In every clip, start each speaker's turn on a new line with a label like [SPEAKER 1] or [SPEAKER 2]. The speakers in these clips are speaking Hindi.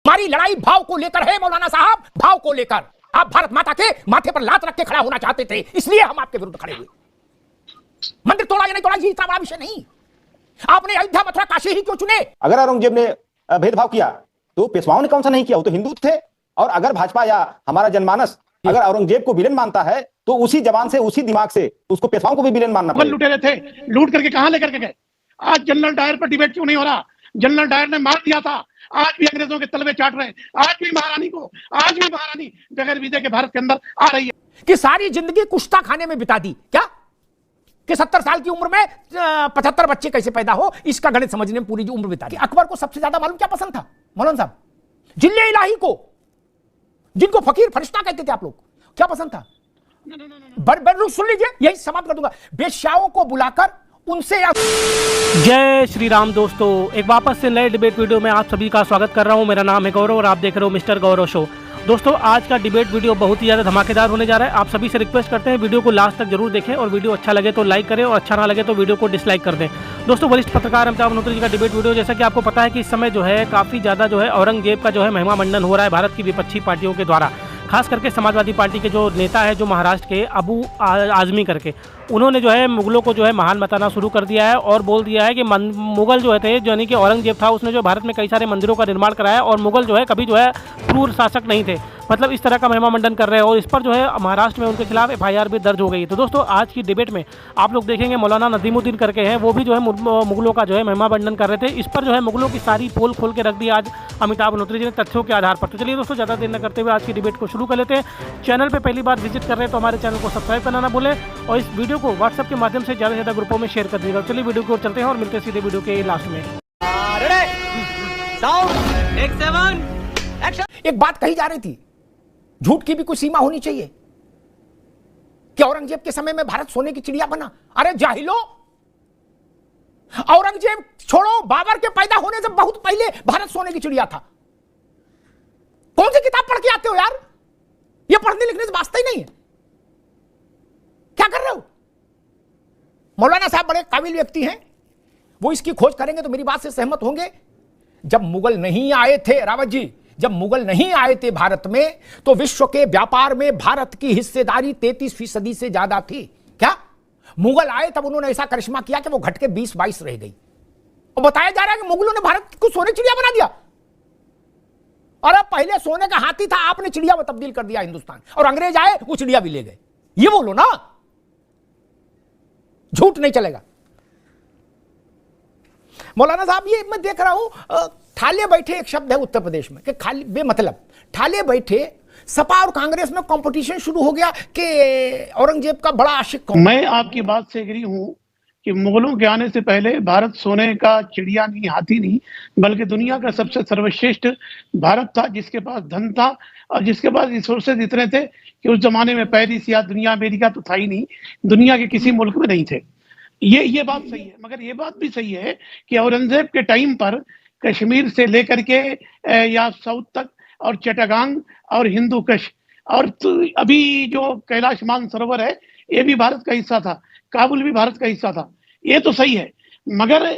[SPEAKER 1] हमारी लड़ाई भाव को लेकर है मौलाना साहब, भाव को लेकर। आप भारत माता के माथे पर लात रख के खड़ा होना चाहते थे, इसलिए हम आपके विरुद्ध खड़े हुए। मंदिर तोड़ा या नहीं तोड़ा, ये इतना बड़ा विषय नहीं। आपने अयोध्या, मथुरा, काशी ही क्यों चुने?
[SPEAKER 2] अगर औरंगजेब ने भेदभाव किया तो पेशवाओं ने कौन सा नहीं किया, वो तो हिंदू थे। और अगर भाजपा या हमारा जनमानस अगर औरंगजेब को विलेन मानता है तो उसी जबान से, उसी दिमाग से उसको पेशवाओं को भी विलेन मानना पड़ेगा।
[SPEAKER 3] लुटेरे थे, लूट करके कहां लेकर के गए? आज जनरल डायर पर डिबेट क्यों नहीं हो रहा? जनरल डायर ने मार दिया था, आज भी अंग्रेजों के तलवे चाट रहे हैं। आज भी महारानी बगैर वीजे के भारत के अंदर आ रही है।
[SPEAKER 1] कि सारी जिंदगी कुश्ता खाने में बिता दी क्या? कि 70 साल की उम्र में 75 बच्चे कैसे पैदा हो, इसका गणित समझने में पूरी उम्र बिता दी। अकबर को सबसे ज्यादा मालूम क्या पसंद था मौलाना साहब? जिल्ले इलाही को, जिनको फकीर फरिश्ता कहते थे आप लोग, क्या पसंद था? सुन लीजिए, यही समाप्त कर दूंगा। बेश्याओं को बुलाकर उनसे
[SPEAKER 4] जय श्री राम दोस्तों, एक वापस से नए डिबेट वीडियो में आप सभी का स्वागत कर रहा हूं। मेरा नाम है गौरव और आप देख रहे हो मिस्टर गौरव शो। दोस्तों, आज का डिबेट वीडियो बहुत ही ज़्यादा धमाकेदार होने जा रहा है। आप सभी से रिक्वेस्ट करते हैं वीडियो को लास्ट तक जरूर देखें और वीडियो अच्छा लगे तो लाइक करें और अच्छा ना लगे तो वीडियो को डिसलाइक कर दें। दोस्तों, वरिष्ठ पत्रकार अमिताभ मल्होत्रा जी का डिबेट वीडियो, जैसा कि आपको पता है कि इस समय जो है काफ़ी ज़्यादा जो है औरंगजेब का जो है महिमा मंडन हो रहा है भारत की विपक्षी पार्टियों के द्वारा। खास करके समाजवादी पार्टी के जो नेता है, जो महाराष्ट्र के अबू आजमी करके, उन्होंने जो है मुगलों को जो है महान बताना शुरू कर दिया है और बोल दिया है कि मुगल जो थे, यानी कि औरंगजेब था, उसने जो भारत में कई सारे मंदिरों का निर्माण कराया और मुगल जो है कभी जो है क्रूर शासक नहीं थे। मतलब इस तरह का महिमा मंडन कर रहे हैं और इस पर जो है महाराष्ट्र में उनके खिलाफ FIR भी दर्ज हो गई। तो दोस्तों, आज की डिबेट में आप लोग देखेंगे मौलाना नदीमुद्दीन करके हैं, वो भी जो है मुगलों का जो है महिमा मंडन कर रहे थे। इस पर जो है मुगलों की सारी पोल खोल के रख दी आज अमिताभ मल्होत्रा जी ने तथ्यों के आधार पर। तो चलिए दोस्तों, ज़्यादा देर न करते हुए आज की डिबेट को शुरू कर लेते हैं। चैनल पर पहली बार विजिट कर रहे हैं तो हमारे चैनल को सब्सक्राइब करना ना भूलें और इस वीडियो को व्हाट्सएप के माध्यम से ज़्यादा से ज़्यादा ग्रुपों में शेयर कर दीजिएगा। चलिए वीडियो को चलते हैं और मिलते हैं सीधे वीडियो के लास्ट में।
[SPEAKER 1] एक बात कही जा रही थी, झूठ की भी कोई सीमा होनी चाहिए। कि औरंगजेब के समय में भारत सोने की चिड़िया बना? अरे जाहिलो, औरंगजेब छोड़ो, बाबर के पैदा होने से बहुत पहले भारत सोने की चिड़िया था। कौन सी किताब पढ़ के आते हो यार? ये पढ़ने लिखने से वास्ता ही नहीं है। क्या कर रहे हो? मौलाना साहब बड़े काबिल व्यक्ति हैं, वो इसकी खोज करेंगे तो मेरी बात से सहमत होंगे। जब मुगल नहीं आए थे, रावत जी, जब मुगल नहीं आए थे भारत में, तो विश्व के व्यापार में भारत की हिस्सेदारी 33% से ज्यादा थी। क्या मुगल आए तब उन्होंने ऐसा करिश्मा किया कि वो घट के 20-22 रह गई। और बताया जा रहा है कि मुगलों ने भारत को सोने चिड़िया बना दिया। और अब पहले सोने का हाथी था, आपने चिड़िया में तब्दील कर दिया हिंदुस्तान, और अंग्रेज आए वो चिड़िया भी ले गए। ये बोलो ना, झूठ नहीं चलेगा। मौलाना साहब, ये मैं देख रहा हूं, ठाले बैठे एक शब्द है उत्तर प्रदेश में कि खाली बेमतलब। ठाले बैठे, सपा और कांग्रेस में कंपटीशन शुरू हो गया कि औरंगजेब का बड़ा आशिक कौन।
[SPEAKER 3] मैं आपकी बात से एग्री हूं कि मुगलों के आने से पहले भारत सोने का चिड़िया नहीं, हाथी नहीं, बल्कि दुनिया का सबसे सर्वश्रेष्ठ भारत था, जिसके पास धन था और जिसके पास रिसोर्सेज इतने थे कि उस जमाने में पेरिस या दुनिया अमेरिका तो था ही नहीं, दुनिया के किसी मुल्क में नहीं थे। ये बात सही है, मगर ये बात भी सही है कि औरंगजेब के टाइम पर कश्मीर से लेकर के या साउथ तक और चट्टागांग और हिंदू कश और अभी जो कैलाश मानसरोवर है, ये भी भारत का हिस्सा था, काबुल भी भारत का हिस्सा था। ये तो सही है, मगर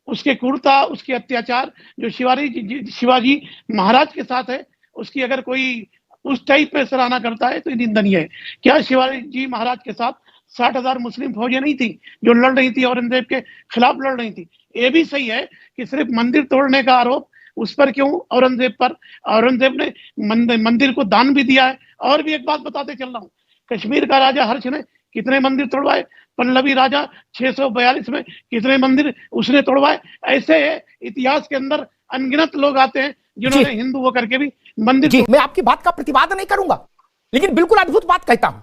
[SPEAKER 3] उसके क्रूरता, उसके अत्याचार जो शिवाजी महाराज के साथ है, उसकी अगर कोई उस टाइप में सराहना करता है तो निंदनीय है। क्या शिवाजी महाराज के साथ 60,000 मुस्लिम फौजें नहीं थी जो लड़ रही थी, औरंगजेब के खिलाफ लड़ रही थी? ये भी सही है कि सिर्फ मंदिर तोड़ने का आरोप उस पर क्यों, औरंगजेब पर? औरंगजेब ने मंदिर को दान भी दिया है। और भी एक बात बताते चल रहा हूँ, कश्मीर का राजा हर्ष ने कितने मंदिर तोड़वाए, पल्लवी राजा 642 में कितने मंदिर उसने तोड़वाए। ऐसे इतिहास के अंदर अनगिनत लोग आते हैं जिन्होंने हिंदू होकर के भी मंदिर।
[SPEAKER 1] मैं आपकी बात का प्रतिवाद नहीं करूंगा, लेकिन बिल्कुल अद्भुत बात कहता हूं।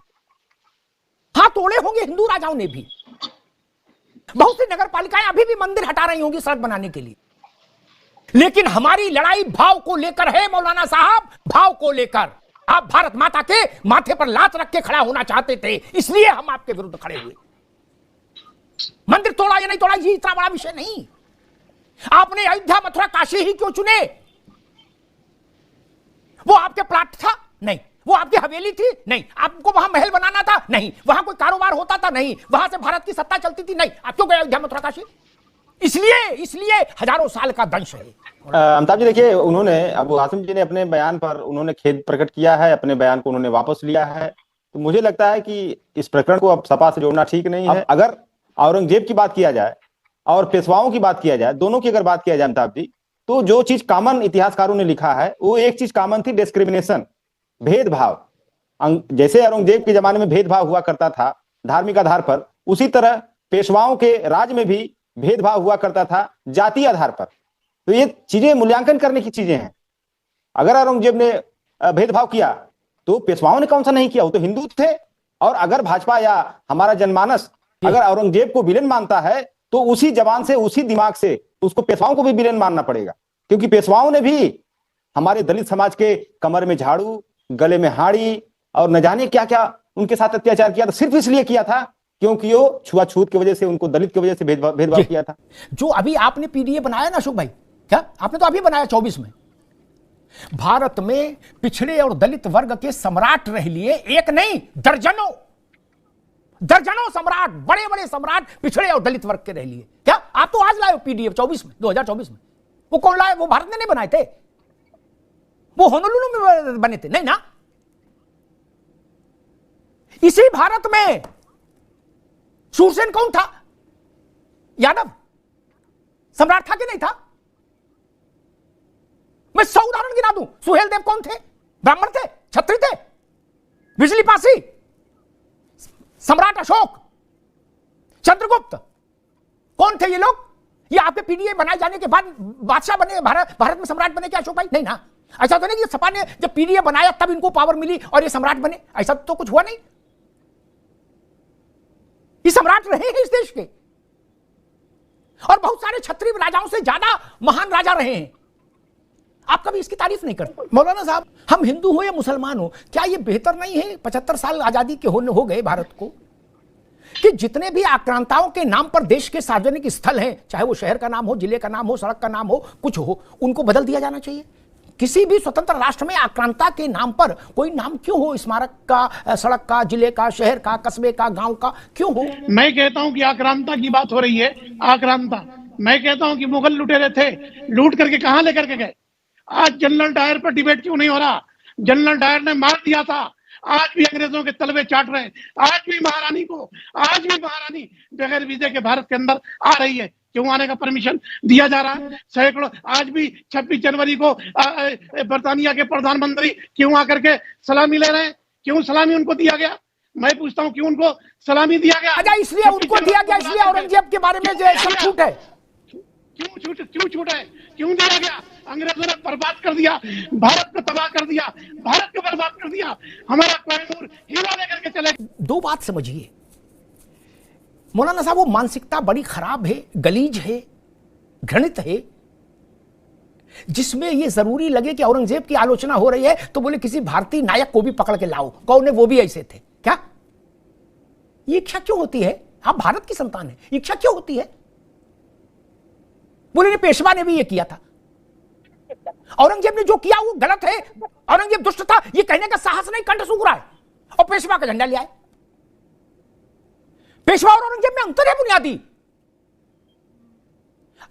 [SPEAKER 1] हाँ, तोड़े होंगे हिंदू राजाओं ने भी। बहुत सी नगर पालिकाएं अभी भी मंदिर हटा रही होंगी सड़क बनाने के लिए, लेकिन हमारी लड़ाई भाव को लेकर है मौलाना साहब, भाव को लेकर। आप भारत माता के माथे पर लात रख के खड़ा होना चाहते थे, इसलिए हम आपके विरुद्ध खड़े हुए। मंदिर तोड़ा या नहीं तोड़ा, ये इतना बड़ा विषय नहीं। आपने अयोध्या, मथुरा, काशी ही क्यों चुने? वो आपके प्लाट था? नहीं। वो आपकी हवेली थी? नहीं। आपको वहां महल बनाना था? नहीं। वहां कोई कारोबार होता था? नहीं। वहां से भारत की सत्ता चलती थी? नहीं। आप क्यों गए अयोध्या, मथुरा, काशी? इसलिए इसलिए हजारों साल का दंश है।
[SPEAKER 2] अमिताभ जी देखिए, उन्होंने अबू हाशिम जी ने अपने बयान पर उन्होंने खेद प्रकट किया है, अपने बयान को उन्होंने वापस लिया है। तो मुझे लगता है कि इस प्रकरण को अब सपा से जोड़ना ठीक नहीं है। अगर औरंगजेब की बात किया जाए और पेशवाओं की बात किया जाए, दोनों की अगर बात किया जाए अमिताभ जी, तो जो चीज कॉमन इतिहासकारों ने लिखा है वो एक चीज कॉमन थी, डिस्क्रिमिनेशन, भेदभाव। जैसे औरंगजेब के जमाने में भेदभाव हुआ करता था धार्मिक आधार पर, उसी तरह पेशवाओं के राज में भी भेदभाव हुआ करता था जातीय आधार पर। तो ये चीजें मूल्यांकन करने की चीजें हैं। अगर औरंगजेब ने भेदभाव किया तो पेशवाओं ने कौन सा नहीं किया, वो तो हिंदू थे। और अगर भाजपा या हमारा जनमानस अगर औरंगजेब को विलेन मानता है तो उसी जबान से उसी दिमाग से उसको पेशवाओं को भी विलेन मानना पड़ेगा, क्योंकि पेशवाओं ने भी हमारे दलित समाज के कमर में झाड़ू, गले में हाड़ी और न जाने क्या क्या उनके साथ अत्याचार किया था, सिर्फ इसलिए किया था क्योंकि वो छुआछूत की वजह से, उनको दलित की वजह से भेदभाव किया था।
[SPEAKER 1] जो अभी आपने पीडीए बनाया ना अशोक भाई, क्या आपने तो अभी बनाया 24 में, भारत में पिछड़े और दलित वर्ग के सम्राट रह लिए, एक नहीं दर्जनों दर्जनों सम्राट, बड़े बड़े सम्राट पिछड़े और दलित वर्ग के रह लिए। क्या आप तो आज लाए हो पीडीएफ 24 में, 2024 में? वो कौन लाए? वो भारत ने नहीं बनाए थे, वो होनोलुलु में बने थे, नहीं ना? इसी भारत में शूरसेन कौन था? यादव सम्राट था कि नहीं था? मैं 100 उदाहरण गिना दूं। सुहेल देव कौन थे? ब्राह्मण थे, क्षत्रिय थे। बिजली पासी, सम्राट अशोक, चंद्रगुप्त, कौन थे ये लोग? ये आपके पीडीए बनाए जाने के बाद बादशाह बने, भारत में सम्राट बने क्या अशोक भाई? नहीं ना। ऐसा तो नहीं कि सपा ने जब पीडीए बनाया तब इनको पावर मिली और ये सम्राट बने, ऐसा तो कुछ हुआ नहीं। ये सम्राट रहे हैं इस देश के, और बहुत सारे क्षत्रिय राजाओं से ज्यादा महान राजा रहे हैं। आप कभी इसकी तारीफ नहीं करते। मौलाना साहब, हम हिंदू हो या मुसलमान हो, क्या यह बेहतर नहीं है 75 साल आजादी के हो गए भारत को, कि जितने भी आक्रांताओं के नाम पर देश के सार्वजनिक स्थल हैं, चाहे वो शहर का नाम हो, जिले का नाम हो, सड़क का नाम हो, कुछ हो, उनको बदल दिया जाना चाहिए। किसी भी स्वतंत्र राष्ट्र में आक्रांता के नाम पर कोई नाम क्यों हो? स्मारक का, सड़क का, जिले का, शहर का, कस्बे का, गांव का क्यों हो?
[SPEAKER 3] मैं कहता हूं कि आक्रांता की बात हो रही है, आक्रांता। मैं कहता हूं कि मुगल लुटेरे थे, लूट करके कहां लेकर के गए? आज जनरल डायर पर डिबेट क्यों नहीं हो रहा? जनरल डायर ने मार दिया था, आज भी अंग्रेजों के तलवे चाट रहे हैं। आज भी महारानी बगैर वीजे के भारत के अंदर आ रही है। क्यों आने का परमिशन दिया जा रहा है? सैकड़ों, आज भी 26 जनवरी को बर्तानिया के प्रधानमंत्री क्यों आकर के सलामी ले रहे हैं? क्यों सलामी उनको दिया गया? मैं पूछता हूं, क्यों उनको सलामी दिया गया?
[SPEAKER 1] अच्छा, इसलिए उनको दिया गया, इसलिए औरंगजेब के बारे में जो सब छूट है।
[SPEAKER 3] क्यों छूट है? क्यों दिया गया? अंग्रेजों ने बर्बाद कर दिया, भारत को तबाह कर दिया, भारत को बर्बाद कर दिया। हमारा कोहिनूर हीरा लेकर के चले।
[SPEAKER 1] दो बात समझिए मौलाना साहब, वो मानसिकता बड़ी खराब है, गलीज है, घृणित है, जिसमें ये जरूरी लगे कि औरंगजेब की आलोचना हो रही है तो बोले किसी भारतीय नायक को भी पकड़ के लाओ, कौन है वो भी ऐसे थे क्या? ये इच्छा क्यों होती है? आप भारत की संतान है, इच्छा क्यों होती है? बोले पेशवा ने भी ये किया था, औरंगजेब ने जो किया वो गलत है, औरंगजेब दुष्ट था, ये कहने का साहस नहीं, कंठ सूख रहा है, और पेशवा का झंडा ले आए। पेशवा और औरंगजेब में अंतर है बुनियादी।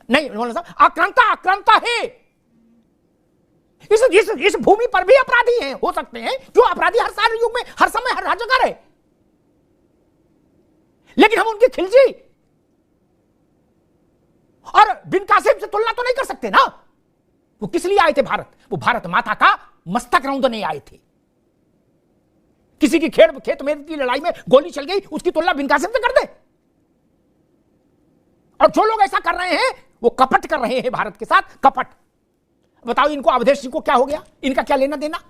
[SPEAKER 1] नहीं मौलाना साहब, आक्रांता है। इस भूमि पर भी अपराधी हैं, हो सकते हैं, जो अपराधी हर सारे युग में, हर समय, हर जगह रहे, लेकिन हम उनकी खिलजी और बिन कासिम से तुलना तो नहीं कर सकते ना। वो किस लिए आए थे भारत? वो भारत माता का मस्तक रौंदने आए थे। किसी की खेत में की लड़ाई में गोली चल गई, उसकी तुलना बिन कासिम से कर दे? और जो लोग ऐसा कर रहे हैं वो कपट कर रहे हैं भारत के साथ, कपट। बताओ इनको अवधेश जी को क्या हो गया? इनका क्या लेना देना?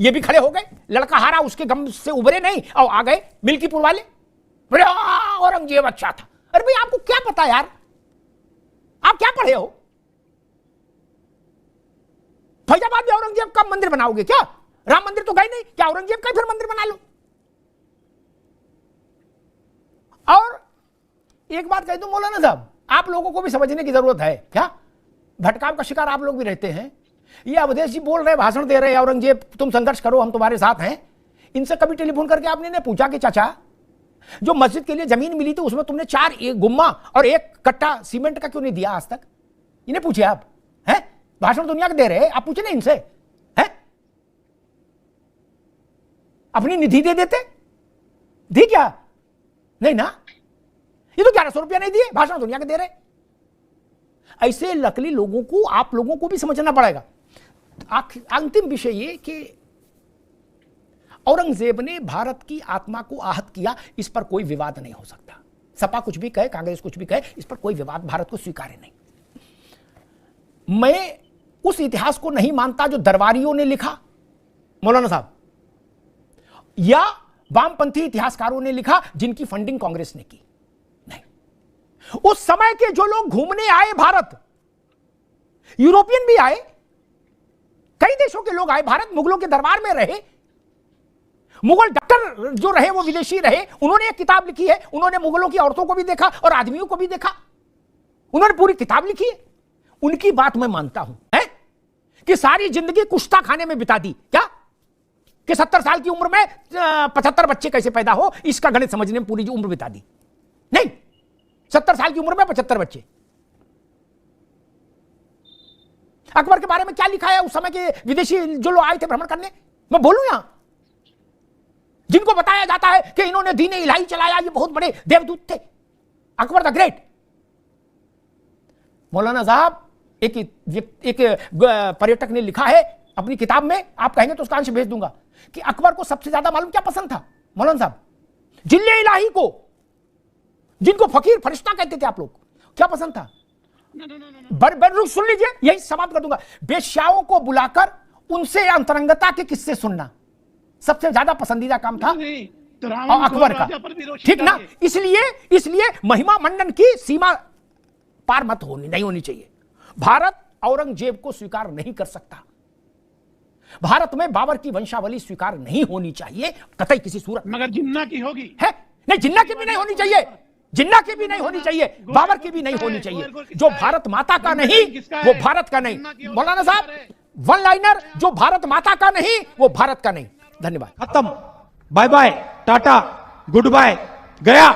[SPEAKER 1] ये भी खड़े हो गए, लड़का हारा उसके गम से उभरे नहीं और आ गए मिल्कीपुर वाले, बोले औरंगजेब अच्छा था। अरे भाई आपको क्या पता यार, आप क्या पढ़े हो? फैजाबाद में औरंगजेब का मंदिर बनाओगे क्या? राम मंदिर तो गए नहीं, क्या औरंगजेब का फिर मंदिर बना लो? और एक बात कह दूं मौलाना साहब, आप लोगों को भी समझने की जरूरत है। क्या भटकाव का शिकार आप लोग भी रहते हैं? ये अवधेश जी बोल रहे, भाषण दे रहे हैं, औरंगजेब तुम संघर्ष करो, हम तुम्हारे साथ हैं। इनसे कभी टेलीफोन करके आपने पूछा कि चाचा जो मस्जिद के लिए जमीन मिली थी उसमें तुमने 4 गुम्मा और 1 कट्टा सीमेंट का क्यों नहीं दिया आज तक? इन्हें पूछिए आप, हैं? भाषण दुनिया के दे रहे हैं, आप पूछे ना इनसे, हैं? अपनी निधि दे देते, दी क्या? नहीं ना, ये तो 1100 रुपया नहीं दिए, भाषण दुनिया के दे रहे। ऐसे लकली लोगों को आप लोगों को भी समझना पड़ेगा। अंतिम विषय ये कि औरंगजेब ने भारत की आत्मा को आहत किया, इस पर कोई विवाद नहीं हो सकता। सपा कुछ भी कहे, कांग्रेस कुछ भी कहे, इस पर कोई विवाद भारत को स्वीकार्य नहीं। मैं उस इतिहास को नहीं मानता जो दरबारियों ने लिखा, मौलाना साहब, या वामपंथी इतिहासकारों ने लिखा जिनकी फंडिंग कांग्रेस ने की। नहीं, उस समय के जो लोग घूमने आए भारत, यूरोपियन भी आए, कई देशों के लोग आए भारत, मुगलों के दरबार में रहे, मुगल डॉक्टर जो रहे वो विदेशी रहे, उन्होंने एक किताब लिखी है, उन्होंने मुगलों की औरतों को भी देखा और आदमियों को भी देखा, उन्होंने पूरी किताब लिखी है। उनकी बात मैं मानता हूं, है कि सारी जिंदगी कुश्ता खाने में बिता दी, क्या कि 70 साल की उम्र में 75 बच्चे कैसे पैदा हो, इसका गणित समझने में पूरी उम्र बिता दी। नहीं, 70 साल की उम्र में 75 बच्चे। अकबर के बारे में क्या लिखा है उस समय के विदेशी जो लोग आए थे भ्रमण करने, मैं बोलूं यहां, जिनको बताया जाता है कि इन्होंने दीन इलाही चलाया, ये बहुत बड़े देवदूत थे, अकबर द ग्रेट। मौलाना साहब, एक पर्यटक ने लिखा है अपनी किताब में, आप कहेंगे तो उसका अंश भेज दूंगा, कि अकबर को सबसे ज्यादा मालूम क्या पसंद था मौलाना साहब? जिल्ले इलाही को, जिनको फकीर फरिश्ता कहते थे आप लोग, क्या पसंद था? सुन लीजिए, यही समाप्त कर दूंगा। बेश्याओं को बुलाकर उनसे अंतरंगता के किस्से सुनना सबसे ज्यादा पसंदीदा काम था अकबर का, ठीक ना? इसलिए महिमा मंडन की सीमा पार मत नहीं होनी चाहिए। भारत औरंगजेब को स्वीकार नहीं कर सकता, भारत में बाबर की वंशावली स्वीकार नहीं होनी चाहिए कतई किसी सूरत,
[SPEAKER 3] मगर जिन्ना की होगी
[SPEAKER 1] है नहीं, जिन्ना की भी नहीं होनी चाहिए, जिन्ना की भी नहीं होनी चाहिए, बाबर की भी नहीं होनी चाहिए। जो भारत माता का नहीं वो भारत का नहीं। मौलाना साहब, वन लाइनर, जो भारत माता का नहीं वो भारत का नहीं। धन्यवाद।
[SPEAKER 5] खत्म, bye bye, tata, goodbye, गया।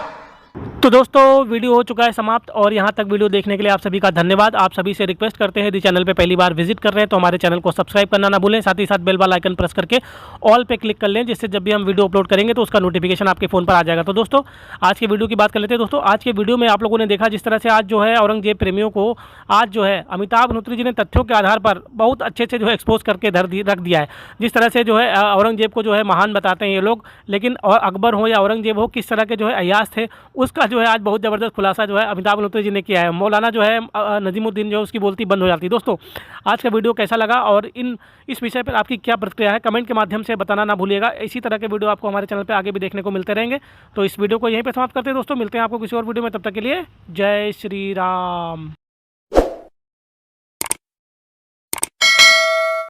[SPEAKER 4] तो दोस्तों, वीडियो हो चुका है समाप्त, और यहाँ तक वीडियो देखने के लिए आप सभी का धन्यवाद। आप सभी से रिक्वेस्ट करते हैं, यदि चैनल पे पहली बार विजिट कर रहे हैं तो हमारे चैनल को सब्सक्राइब करना ना भूलें, साथ ही साथ बेल वाला आइकन प्रेस करके ऑल पे क्लिक कर लें, जिससे जब भी हम वीडियो अपलोड करेंगे तो उसका नोटिफिकेशन आपके फ़ोन पर आ जाएगा। तो दोस्तों, आज के वीडियो की बात कर लेते हैं। दोस्तों, आज के वीडियो में आप लोगों ने देखा जिस तरह से आज जो है औरंगजेब प्रेमियों को आज जो है अमिताभ अनुत्री जी ने तथ्यों के आधार पर बहुत अच्छे से जो है एक्सपोज करके रख दिया है। जिस तरह से जो है औरंगजेब को जो है महान बताते हैं ये लोग, लेकिन अकबर हो या औरंगजेब हो, किस तरह के जो है अयास थे, उसका जो है आज बहुत ज़बरदस्त खुलासा जो है अमिताभ अनुत्री जी ने किया है। मौलाना जो है नजीमुद्दीन जो है उसकी बोलती बंद हो जाती है। दोस्तों, आज का वीडियो कैसा लगा और इस विषय पर आपकी क्या प्रतिक्रिया है, कमेंट के माध्यम से बताना ना भूलिएगा। इसी तरह के वीडियो आपको हमारे चैनल पर आगे भी देखने को मिलते रहेंगे। तो इस वीडियो को यहीं पर समाप्त करते हैं दोस्तों, मिलते हैं आपको किसी और वीडियो में, तब तक के लिए जय श्री राम।